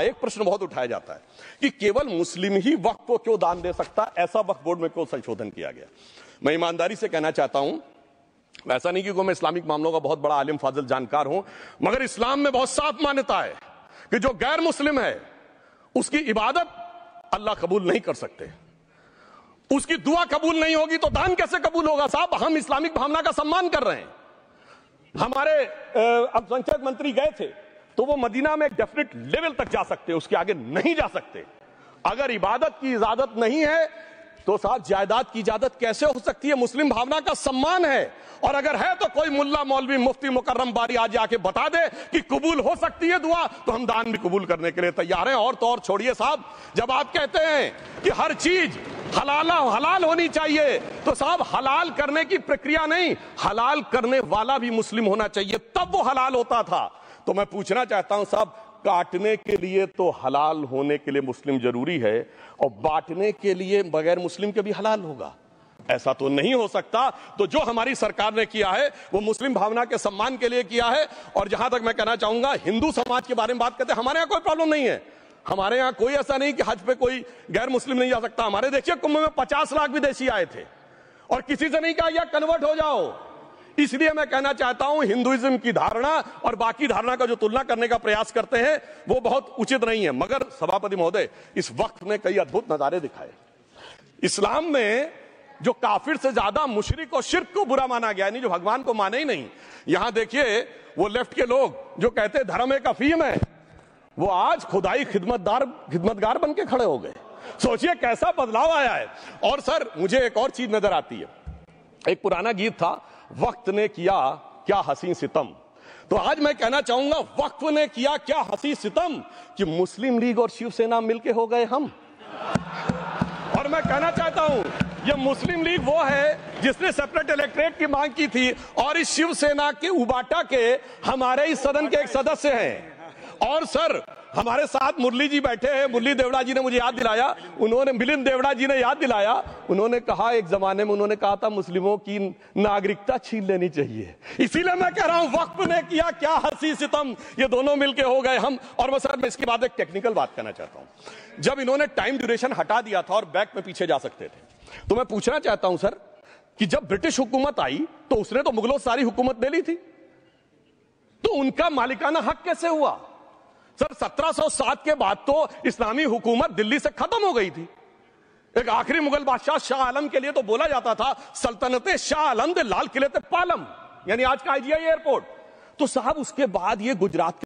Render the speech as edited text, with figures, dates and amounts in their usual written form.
एक प्रश्न बहुत उठाया जाता है कि केवल मुस्लिम ही वक्फ को क्यों दान दे सकता, ऐसा वक्फ बोर्ड में क्यों संशोधन किया गया। मैं ईमानदारी से कहना चाहता हूं, ऐसा नहीं कि मैं इस्लामिक मामलों का बहुत बड़ा आलिम फाजिल जानकार हूं, मगर इस्लाम में बहुत साफ मान्यता है कि जो गैर मुस्लिम है उसकी इबादत अल्लाह कबूल नहीं कर सकते, उसकी दुआ कबूल नहीं होगी तो दान कैसे कबूल होगा। साहब, हम इस्लामिक भावना का सम्मान कर रहे हैं। हमारे अल्पसंख्यक मंत्री गए थे तो वो मदीना में एक डेफिनेट लेवल तक जा सकते, उसके आगे नहीं जा सकते। अगर इबादत की इजाजत नहीं है तो साहब जायदाद की इजाजत कैसे हो सकती है। मुस्लिम भावना का सम्मान है, और अगर है तो कोई मुल्ला मौलवी मुफ्ती मुकर्रम बारी आज आके बता दे कि कबूल हो सकती है दुआ, तो हम दान भी कबूल करने के लिए तैयार हैं। और तो और छोड़िए साहब, जब आप कहते हैं कि हर चीज हलाल होनी चाहिए, तो साहब हलाल करने की प्रक्रिया नहीं, हलाल करने वाला भी मुस्लिम होना चाहिए, तब वो हलाल होता था। तो मैं पूछना चाहता हूं साहब, काटने के लिए तो हलाल होने के लिए मुस्लिम जरूरी है, और बांटने के लिए बगैर मुस्लिम के भी हलाल होगा, ऐसा तो नहीं हो सकता। तो जो हमारी सरकार ने किया है वो मुस्लिम भावना के सम्मान के लिए किया है। और जहां तक मैं कहना चाहूंगा, हिंदू समाज के बारे में बात करते हैं, हमारे यहां कोई प्रॉब्लम नहीं है। हमारे यहां कोई ऐसा नहीं कि हज पे कोई गैर मुस्लिम नहीं जा सकता। हमारे देखिए कुंभ में 50 लाख विदेशी आए थे और किसी से नहीं कहा या कन्वर्ट हो जाओ। इसलिए मैं कहना चाहता हूं, हिंदुइज्म की धारणा और बाकी धारणा का जो तुलना करने का प्रयास करते हैं वो बहुत उचित नहीं है। मगर सभापति महोदय, इस वक्त में कई अद्भुत नजारे दिखाए। इस्लाम में जो काफिर से ज्यादा मुशरिक और शिर्क को बुरा माना गया, यानी जो भगवान को माने ही नहीं। यहां देखिए वो लेफ्ट के लोग जो कहते हैं धर्म एक अफीम है, वो आज खुदाई खिदमतगार बन के खड़े हो गए। सोचिए कैसा बदलाव आया है। और सर, मुझे एक और चीज नजर आती है। एक पुराना गीत था, वक्त ने किया क्या हसी सितम। तो आज मैं कहना चाहूंगा, वक्त ने किया क्या हसी सितम कि मुस्लिम लीग और शिवसेना मिलके हो गए हम। और मैं कहना चाहता हूं, ये मुस्लिम लीग वो है जिसने सेपरेट इलेक्टोरेट की मांग की थी, और इस शिवसेना के उबाटा के हमारे इस सदन के एक सदस्य हैं। और सर, हमारे साथ मुरली जी बैठे हैं, मुरली देवड़ा जी ने मुझे याद दिलाया, मिलिंद देवड़ा जी ने याद दिलाया, उन्होंने कहा एक जमाने में उन्होंने कहा था मुस्लिमों की नागरिकता छीन लेनी चाहिए। इसीलिए मैं कह रहा हूं, वक्त ने किया क्या हसी सितम, ये दोनों मिलके हो गए हम। और मैं इसके बाद एक टेक्निकल बात करना चाहता हूं। जब इन्होंने टाइम ड्यूरेशन हटा दिया था और बैक में पीछे जा सकते थे, तो मैं पूछना चाहता हूं सर कि जब ब्रिटिश हुकूमत आई तो उसने तो मुगलों सारी हुकूमत ले ली थी, तो उनका मालिकाना हक कैसे हुआ। सर, 1707 के बाद तो इस्लामी हुकूमत दिल्ली से खत्म हो गई थी। एक आखिरी मुगल बादशाह शाह आलम के लिए तो बोला जाता था सल्तनते शाह आलम दे लाल किले ते पालम, यानी आज का IGI एयरपोर्ट। तो साहब उसके बाद ये गुजरात